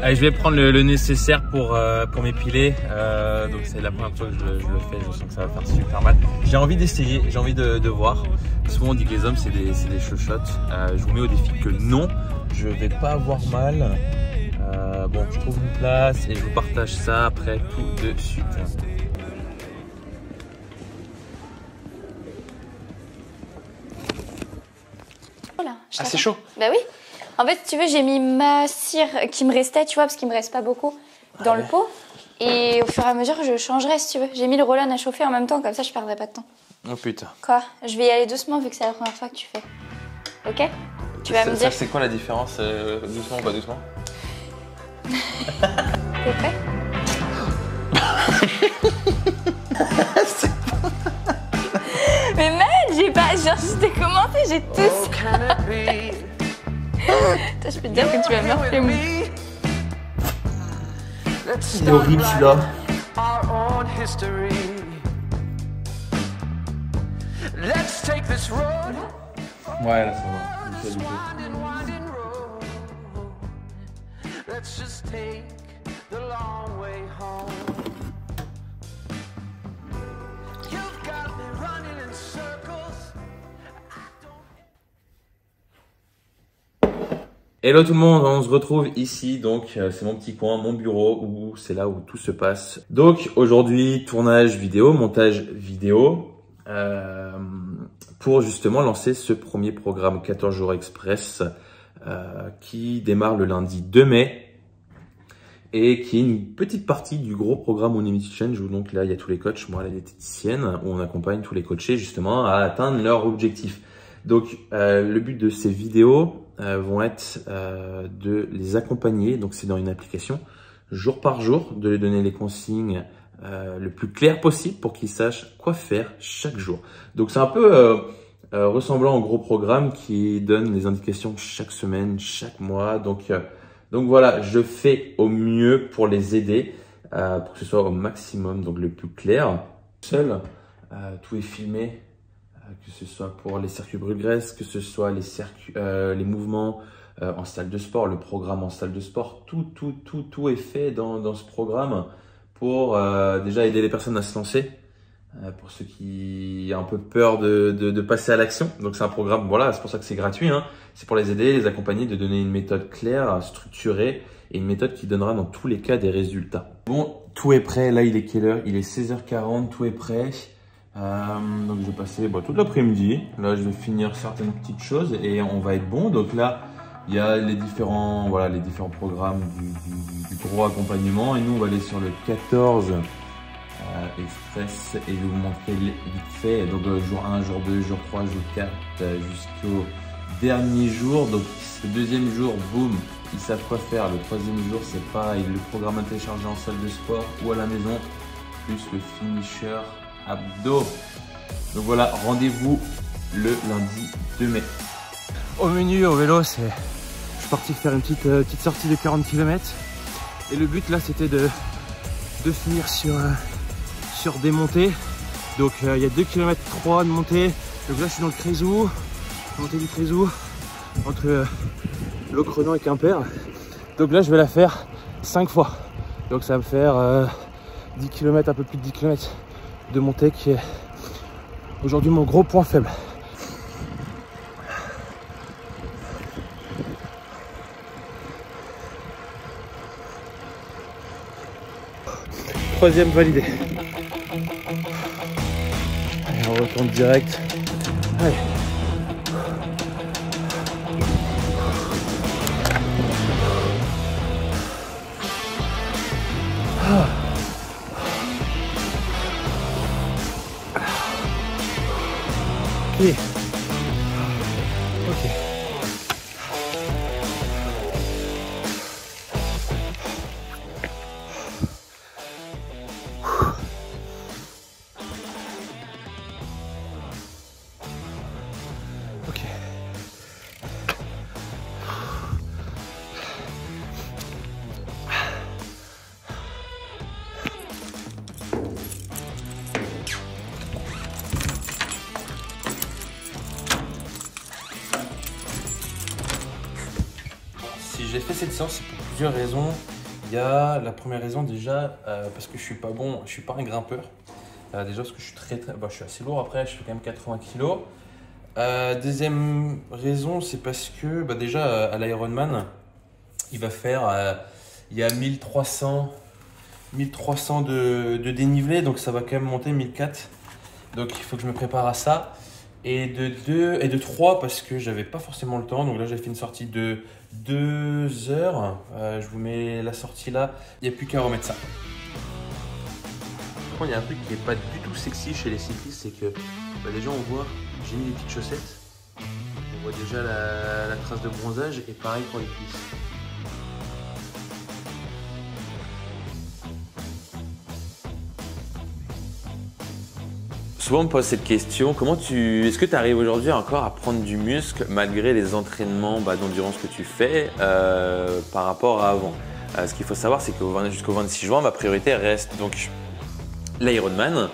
Allez, je vais prendre le nécessaire pour m'épiler. Donc c'est la première fois que je le fais, je sens que ça va faire super mal. J'ai envie d'essayer, j'ai envie de voir. Souvent on dit que les hommes c'est des chochottes. Je vous mets au défi que non, je vais pas avoir mal. Bon, je trouve une place et je vous partage ça après tout de suite. Voilà, Ah, c'est chaud? Bah oui. En fait, si tu veux, j'ai mis ma cire qui me restait, tu vois, parce qu'il me reste pas beaucoup, dans le pot. Et au fur et à mesure, je changerai si tu veux. J'ai mis le Rollon à chauffer en même temps, comme ça je perdrai pas de temps. Oh putain. Quoi? Je vais y aller doucement vu que c'est la première fois que tu fais. Ok? Tu vas me dire. C'est quoi la différence? Doucement ou pas doucement? T'es prêt? Mais man, j'ai pas. Genre, je t'ai commenté, j'ai tous. Je peux te dire que tu vas me refaire mou. Il est horrible celui-là. Ouais, là ça va. Nickel, Hello tout le monde, on se retrouve ici, donc c'est mon petit coin, mon bureau, où c'est là où tout se passe. Donc aujourd'hui, tournage vidéo, montage vidéo, pour justement lancer ce premier programme 14 jours express qui démarre le lundi 2 mai et qui est une petite partie du gros programme Unlimited Change où donc là il y a tous les coachs, moi la diététicienne, où on accompagne tous les coachés justement à atteindre leur objectif. Donc le but de ces vidéos vont être de les accompagner, donc c'est dans une application, jour par jour, de les donner les consignes le plus clair possible pour qu'ils sachent quoi faire chaque jour. Donc c'est un peu ressemblant au gros programme qui donne les indications chaque semaine, chaque mois. Donc voilà, je fais au mieux pour les aider, pour que ce soit au maximum, donc le plus clair. Seul, tout est filmé. Que ce soit pour les circuits brûle-graisse, que ce soit les mouvements en salle de sport, le programme en salle de sport, tout est fait dans ce programme pour déjà aider les personnes à se lancer, pour ceux qui ont un peu peur de passer à l'action. Donc c'est un programme, voilà, c'est pour ça que c'est gratuit, hein. C'est pour les aider, les accompagner, de donner une méthode claire, structurée et une méthode qui donnera dans tous les cas des résultats. Bon, tout est prêt, là il est quelle heure? Il est 16h40, tout est prêt. Donc je vais passer toute l'après-midi. Là je vais finir certaines petites choses et on va être bon. Donc là il y a les différents programmes du gros accompagnement et nous on va aller sur le 14 express et je vais vous montrer vite fait. Donc jour 1, jour 2, jour 3, jour 4 jusqu'au dernier jour. Donc le deuxième jour, boum, ils savent quoi faire. Le troisième jour c'est pareil, le programme à télécharger en salle de sport ou à la maison, plus le finisher abdos. Donc voilà, rendez-vous le lundi 2 mai. Au menu, au vélo, je suis parti faire une petite sortie de 40 km. Et le but là, c'était de finir sur des montées. Donc il y a 2 km 3 de montée. Donc là, je suis dans le Crézou, montée du Crézou, entre Locronan et Quimper. Donc là, je vais la faire 5 fois. Donc ça va me faire 10 km, un peu plus de 10 km. De montée qui est aujourd'hui mon gros point faible. Troisième validé. Allez, on retourne direct. Allez. Ok. Ok. Ok. Si j'ai fait cette séance, c'est pour plusieurs raisons. Il y a la première raison déjà, parce que je suis pas bon, je suis pas un grimpeur. Déjà parce que je suis je suis assez lourd après, je fais quand même 80 kilos. Deuxième raison, c'est parce que déjà à l'Ironman, il va faire, il y a 1300 de dénivelé, donc ça va quand même monter 1400. Donc il faut que je me prépare à ça. Et de 3 parce que j'avais pas forcément le temps. Donc là j'ai fait une sortie de 2 heures. Je vous mets la sortie là. Il n'y a plus qu'à remettre ça. Par contre, il y a un truc qui n'est pas du tout sexy chez les cyclistes, c'est que déjà on voit, j'ai mis les petites chaussettes. On voit déjà la trace de bronzage et pareil pour les cuisses. Souvent on me pose cette question, est-ce que tu arrives aujourd'hui encore à prendre du muscle malgré les entraînements d'endurance que tu fais par rapport à avant? Ce qu'il faut savoir, c'est que jusqu'au 26 juin, ma priorité reste donc l'Ironman.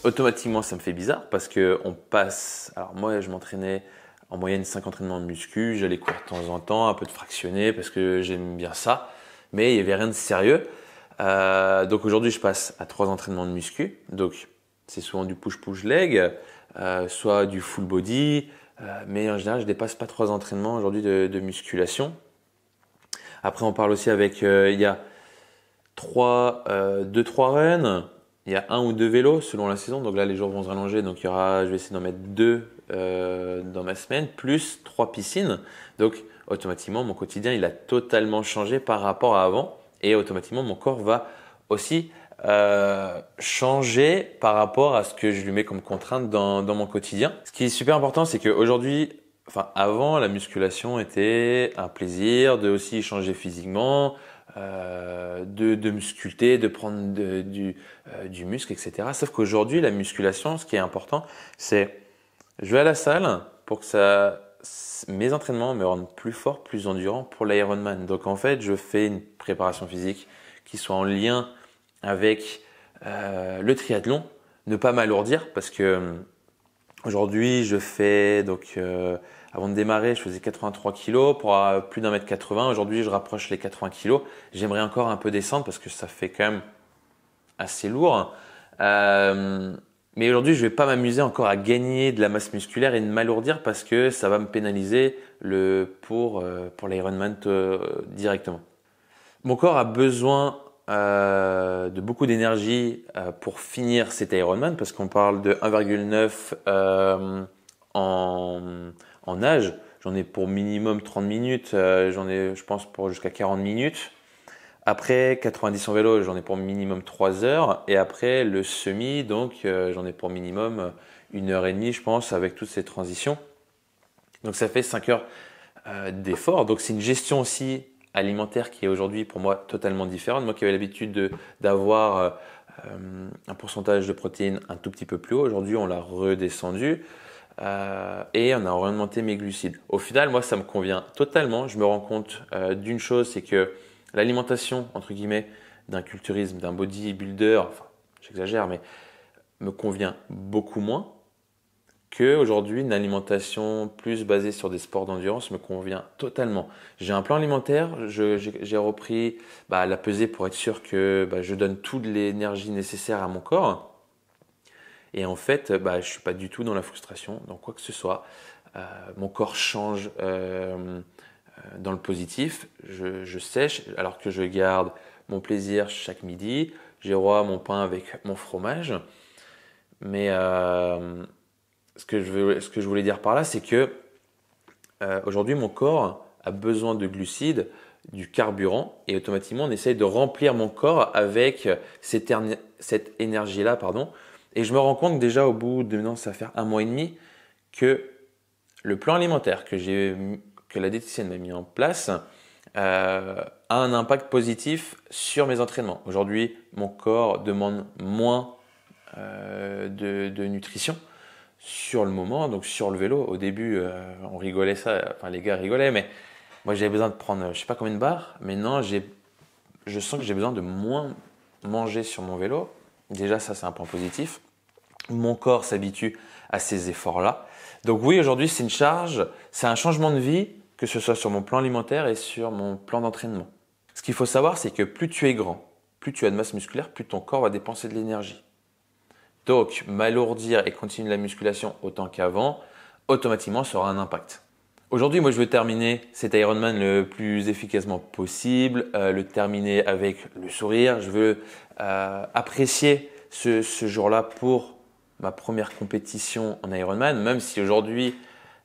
Automatiquement, ça me fait bizarre parce qu'on passe. Alors, moi, je m'entraînais en moyenne 5 entraînements de muscu, j'allais courir de temps en temps, un peu de fractionné parce que j'aime bien ça, mais il n'y avait rien de sérieux. Donc aujourd'hui, je passe à 3 entraînements de muscu. Donc c'est souvent du push-push leg, soit du full body, mais en général, je dépasse pas 3 entraînements aujourd'hui de musculation. Après, on parle aussi avec, il y a 2-3 runs, il y a 1 ou 2 vélos selon la saison. Donc là, les jours vont se rallonger, donc je vais essayer d'en mettre 2 dans ma semaine, plus 3 piscines. Donc automatiquement, mon quotidien, il a totalement changé par rapport à avant. Et automatiquement, mon corps va aussi changer par rapport à ce que je lui mets comme contrainte dans mon quotidien. Ce qui est super important, c'est qu'aujourd'hui, avant, la musculation était un plaisir de aussi changer physiquement, de me sculpter, de prendre du muscle, etc. Sauf qu'aujourd'hui, la musculation, ce qui est important, c'est je vais à la salle pour que mes entraînements me rendent plus fort, plus endurant pour l'Ironman. Donc en fait, je fais une préparation physique qui soit en lien avec le triathlon, ne pas m'alourdir parce que aujourd'hui je fais avant de démarrer, je faisais 83 kg pour plus d'un mètre 80. Aujourd'hui, je rapproche les 80 kg. J'aimerais encore un peu descendre parce que ça fait quand même assez lourd. Mais aujourd'hui, je ne vais pas m'amuser encore à gagner de la masse musculaire et de m'alourdir parce que ça va me pénaliser pour l'Ironman directement. Mon corps a besoin de beaucoup d'énergie pour finir cet Ironman parce qu'on parle de 1,9 en nage. J'en ai pour minimum 30 minutes, j'en ai je pense pour jusqu'à 40 minutes. Après 90 en vélo, j'en ai pour minimum 3 heures. Et après le semi, donc j'en ai pour minimum 1h30, je pense, avec toutes ces transitions. Donc ça fait 5 heures d'effort. Donc c'est une gestion aussi alimentaire qui est aujourd'hui pour moi totalement différente. Moi qui avais l'habitude d'avoir un pourcentage de protéines un tout petit peu plus haut, aujourd'hui on l'a redescendu. Et on a augmenté mes glucides. Au final, moi, ça me convient totalement. Je me rends compte d'une chose, c'est que l'alimentation, entre guillemets, d'un culturisme, d'un bodybuilder, j'exagère, mais me convient beaucoup moins qu'aujourd'hui, une alimentation plus basée sur des sports d'endurance me convient totalement. J'ai un plan alimentaire, j'ai repris la pesée pour être sûr que je donne toute l'énergie nécessaire à mon corps. Et en fait, je ne suis pas du tout dans la frustration, dans quoi que ce soit. Mon corps change dans le positif. Je sèche alors que je garde mon plaisir chaque midi. J'ai roi mon pain avec mon fromage. Mais ce que je voulais dire par là, c'est que aujourd'hui, mon corps a besoin de glucides, du carburant, et automatiquement, on essaye de remplir mon corps avec cette énergie-là, pardon. Et je me rends compte déjà au bout de maintenant, ça va faire 1 mois et demi, que le plan alimentaire que la diététicienne m'a mis en place a un impact positif sur mes entraînements. Aujourd'hui, mon corps demande moins de nutrition sur le moment, donc sur le vélo. Au début, on rigolait ça, les gars rigolaient, mais moi j'avais besoin de prendre, je sais pas combien de barres. Maintenant, je sens que j'ai besoin de moins manger sur mon vélo. Déjà, ça, c'est un point positif. Mon corps s'habitue à ces efforts-là. Donc oui, aujourd'hui, c'est une charge, c'est un changement de vie que ce soit sur mon plan alimentaire et sur mon plan d'entraînement. Ce qu'il faut savoir, c'est que plus tu es grand, plus tu as de masse musculaire, plus ton corps va dépenser de l'énergie. Donc, m'alourdir et continuer la musculation autant qu'avant, automatiquement, ça aura un impact. Aujourd'hui, moi, je veux terminer cet Ironman le plus efficacement possible, le terminer avec le sourire. Je veux apprécier ce jour-là pour ma première compétition en Ironman, même si aujourd'hui,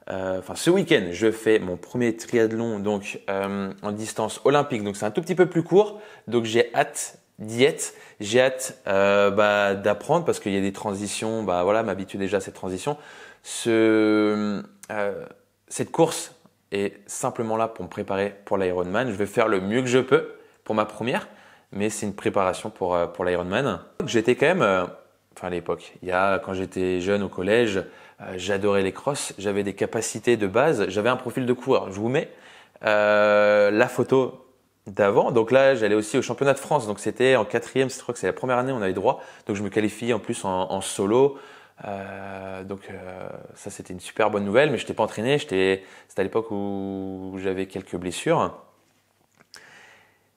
ce week-end, je fais mon premier triathlon donc en distance olympique. Donc, c'est un tout petit peu plus court. Donc, j'ai hâte d'y être. J'ai hâte d'apprendre parce qu'il y a des transitions. M'habituer déjà à cette transition. Cette course est simplement là pour me préparer pour l'Ironman. Je vais faire le mieux que je peux pour ma première, mais c'est une préparation pour l'Ironman. J'étais quand même, à l'époque, quand j'étais jeune au collège, j'adorais les crosses, j'avais des capacités de base, j'avais un profil de coureur. Je vous mets la photo d'avant. Donc là, j'allais aussi au championnat de France. Donc c'était en 4e, je crois que c'est la première année où on avait droit. Donc je me qualifie en plus en solo. Ça c'était une super bonne nouvelle, mais je n'étais pas entraîné. C'était à l'époque où j'avais quelques blessures.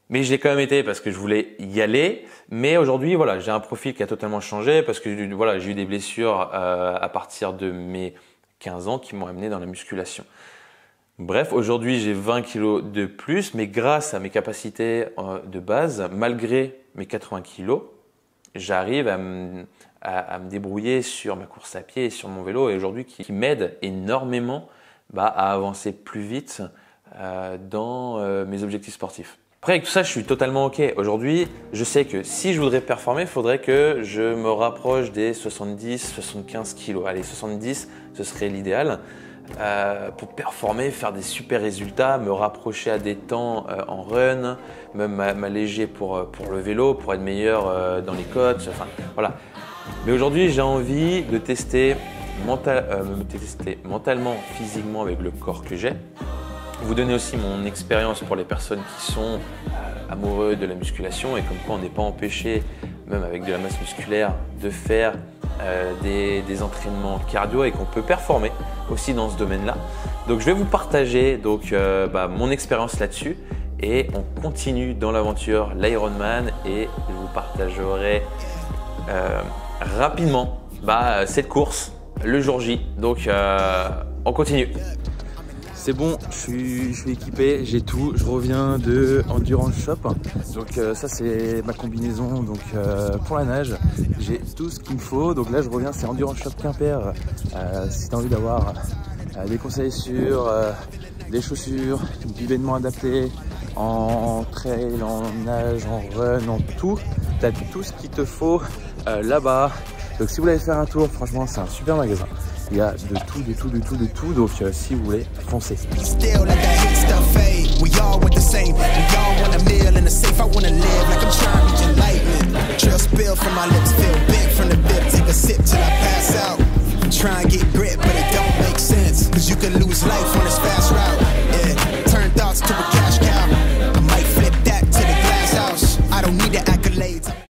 Mais j'ai quand même été parce que je voulais y aller. Mais aujourd'hui, j'ai un profil qui a totalement changé parce que j'ai eu des blessures à partir de mes 15 ans qui m'ont amené dans la musculation. Bref, aujourd'hui, j'ai 20 kilos de plus, mais grâce à mes capacités de base, malgré mes 80 kilos, j'arrive à me débrouiller sur ma course à pied et sur mon vélo et aujourd'hui qui m'aide énormément à avancer plus vite dans mes objectifs sportifs. Après, avec tout ça, je suis totalement OK. Aujourd'hui, je sais que si je voudrais performer, il faudrait que je me rapproche des 70-75 kilos. Allez, 70, ce serait l'idéal. Pour performer, faire des super résultats, me rapprocher à des temps en run, même m'alléger pour le vélo, pour être meilleur dans les côtes. Voilà. Mais aujourd'hui, j'ai envie de tester mentalement, physiquement avec le corps que j'ai. Vous donner aussi mon expérience pour les personnes qui sont amoureux de la musculation et comme quoi on n'est pas empêché, même avec de la masse musculaire, de faire des entraînements cardio et qu'on peut performer aussi dans ce domaine-là. Donc je vais vous partager mon expérience là-dessus et on continue dans l'aventure l'Ironman et je vous partagerai rapidement cette course le jour J. Donc on continue. C'est bon, je suis équipé, j'ai tout. Je reviens de Endurance Shop. Donc ça c'est ma combinaison pour la nage. J'ai tout ce qu'il me faut. Donc là je reviens, c'est Endurance Shop Quimper. Si tu as envie d'avoir des conseils sur des chaussures, du vêtement adapté, en trail, en nage, en run, en tout. Tu as tout ce qu'il te faut là-bas. Donc si vous voulez faire un tour, franchement c'est un super magasin. Il y a de tout, donc si vous voulez, foncez.